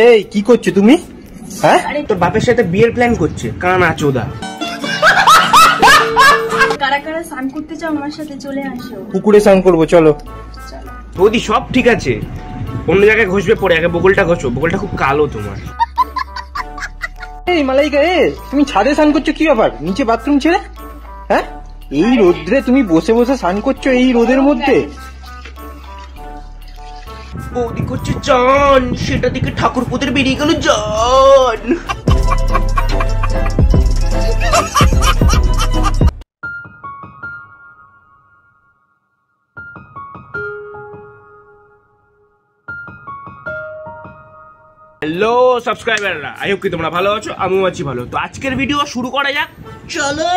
এই কি করছো তুমি? হ্যাঁ, তোর বাপের সাথে বিয়ের প্ল্যান করছে কানা চোদা। কারা কারা স্নান করতে চাও আমার সাথে চলে আসো। পুকুরে স্নান করবো, চলো। বৌদি সব ঠিক আছে, অন্য জায়গায় ঘষবে পরে, আগে বগলটা ঘষো, বগলটা খুব কালো তোমার। এই মালাইকা, তুমি ছাদে স্নান করছো, কি ব্যাপার? নিচে বাথরুম ছেড়ে? হ্যাঁ, এই রোদ্রে তুমি বসে বসে স্নান করছো, এই রোদের মধ্যে? বৌদি করছে জান, সেটা দিকে ঠাকুর পুতের বেরিয়ে গেল জান। হ্যালো সাবস্ক্রাইবাররা, আই হোপ কি তোমরা ভালো আছো, আমিও আছি ভালো। তো আজকের ভিডিও শুরু করা যাক, চলো।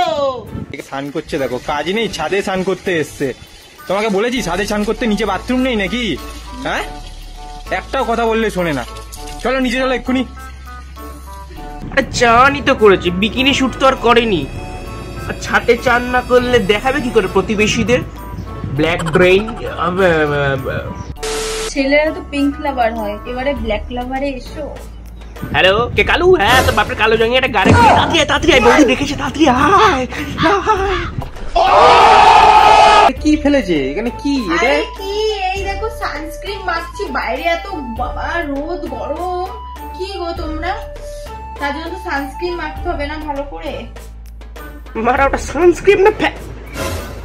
স্নান করছে, দেখো কাজ নেই, ছাদে স্নান করতে এসছে। তোমাকে বলেছি ছাদে স্নান করতে, নিচে বাথরুম নেই নাকি? হ্যাঁ, একটাও কথা বললে শোনে না। চলো নিচে চলো এক্ষুনি। চানই তো করেছে, বিকিনি শুট তো আর করেনি। আর ছাদে চান না করলে দেখাবে কি করে প্রতিবেশীদের? Black drain. ছেলেরা তো পিঙ্ক লাভার হয়, এবারে ব্ল্যাক লাভারে এসো। হ্যালো, কে কালু? হ্যাঁ, তো বাপরে কালো জঙ্গি একটা গাড়ি, তাড়াতাড়ি তাড়াতাড়ি আয়, বৌদি দেখেছে, তাড়াতাড়ি আয়। কি ফেলেছে এখানে? কি এটা? কি এই দেখো সানস্ক্রিন মাখছি, বাইরে এত বাবা রোদ গরম। কি গো তোমরা, তার জন্য তো সানস্ক্রিন মাখতে হবে না ভালো করে? মারা ওটা সানস্ক্রিন না,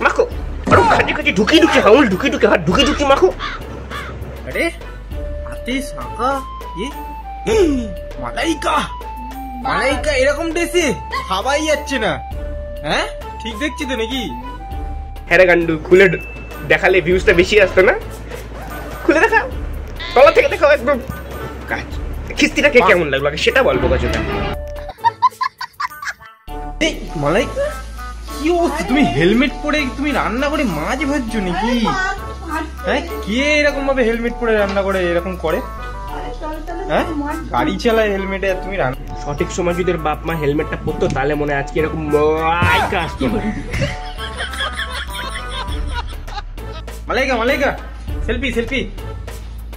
মাখো। আরো খাঁচি খাঁচি ঢুকিয়ে ঢুকিয়ে হাউল ঢুকিয়ে ঢুকিয়ে হাত ঢুকিয়ে ঢুকিয়ে মাখো। আরে হাতে শাঁখা, মালাইকা, মালাইকা এরকম ড্রেসে খাওয়াই যাচ্ছে না। হ্যাঁ, ঠিক দেখছি তো নাকি? হ্যাঁ রে গান্ডু, খুলে দেখালে ভিউজটা বেশি আসতো না? খুলে দেখা, তলা থেকে দেখাও একদম। খিস্তিটা কে কেমন লাগলো আগে সেটা বলবো। কাজটা মালাইকা, কি অবস্থা? তুমি হেলমেট পরে তুমি রান্না করে মাছ ভাজছো নাকি? হ্যাঁ, কে এরকম ভাবে হেলমেট পরে রান্না করে এরকম করে? হ্যাঁ, গাড়ি চালায় হেলমেটে, তুমি রান্না। সঠিক সময় যদি বাপ মা হেলমেটটা পরতো তাহলে মনে হয় আজকে এরকম মালাইকা আসতো না। Malaika, Malaika, selfie selfie.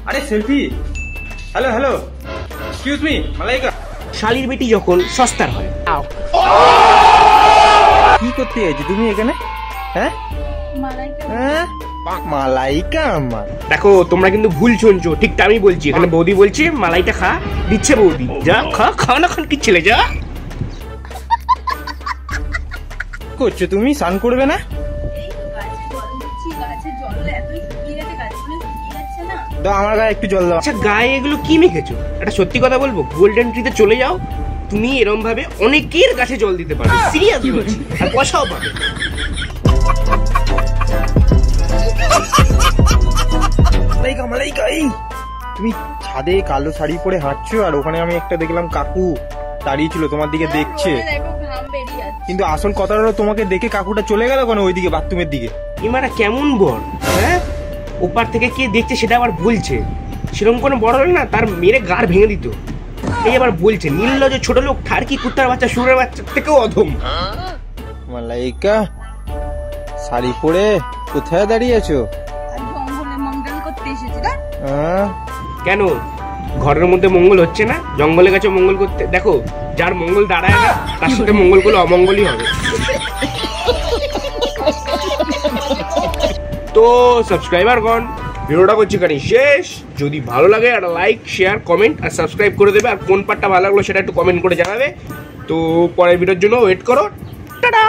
আরে selfie. Hello hello, excuse me Malaika. শালির বেটি যখন সস্তার হয়। কি করতে চাইছো তুমি এখানে? হ্যাঁ, মালাইকা আমার। দেখো তোমরা কিন্তু ভুল শুনছো, ঠিকটা আমি বলছি। এখানে বৌদি বলছে মালাইটা খা, দিচ্ছে বৌদি। যা খা, খাও না খান, কি ছেলে যা করছো তুমি? স্নান করবে না? আমার গায়ে একটু জল দাও। আচ্ছা, গায়ে এগুলো কি মেখেছো? একটা সত্যি কথা বলবো, গোল্ডেন ট্রিতে চলে যাও, তুমি এরম ভাবে অনেকের গাছে জল দিতে পারো, সিরিয়াস বলছি, আর পয়সাও পাবে। মালাইকা, মালাইকা, এই তুমি ছাদে কালো শাড়ি পরে হাঁটছো, আর ওখানে আমি একটা দেখলাম কাকু দাঁড়িয়ে ছিল, তোমার দিকে দেখছে। কিন্তু আসল কথাটা হলো, তোমাকে দেখে কাকুটা চলে গেল কেন ওইদিকে, বাথরুমের দিকে? ইমারা কেমন বর? হ্যাঁ, ওপার থেকে কে দেখছে সেটা আবার বলছে। সেরকম কোনো বড় হলে না তার মেরে গাড় ভেঙে দিত। এই আবার বলছে নির্লজ্জ ছোট লোক, ঠারকি কুত্তার বাচ্চা, সুরের বাচ্চা থেকেও অধম। মালাইকা, শাড়ি পরে কোথায় দাঁড়িয়ে আছো? কেন, ঘরের মধ্যে মঙ্গল হচ্ছে না? জঙ্গলে গেছে মঙ্গল করতে। দেখো, যার মঙ্গল দাঁড়ায় না তার সাথে মঙ্গল করলে অমঙ্গলই হবে। তো সাবস্ক্রাইবারগণ, ভিডিওটা করছি এখানে শেষ। যদি ভালো লাগে একটা লাইক, শেয়ার, কমেন্ট আর সাবস্ক্রাইব করে দেবে। আর কোন পার্টটা ভালো লাগলো সেটা একটু কমেন্ট করে জানাবে। তো পরের ভিডিওর জন্য ওয়েট করো। টাটা।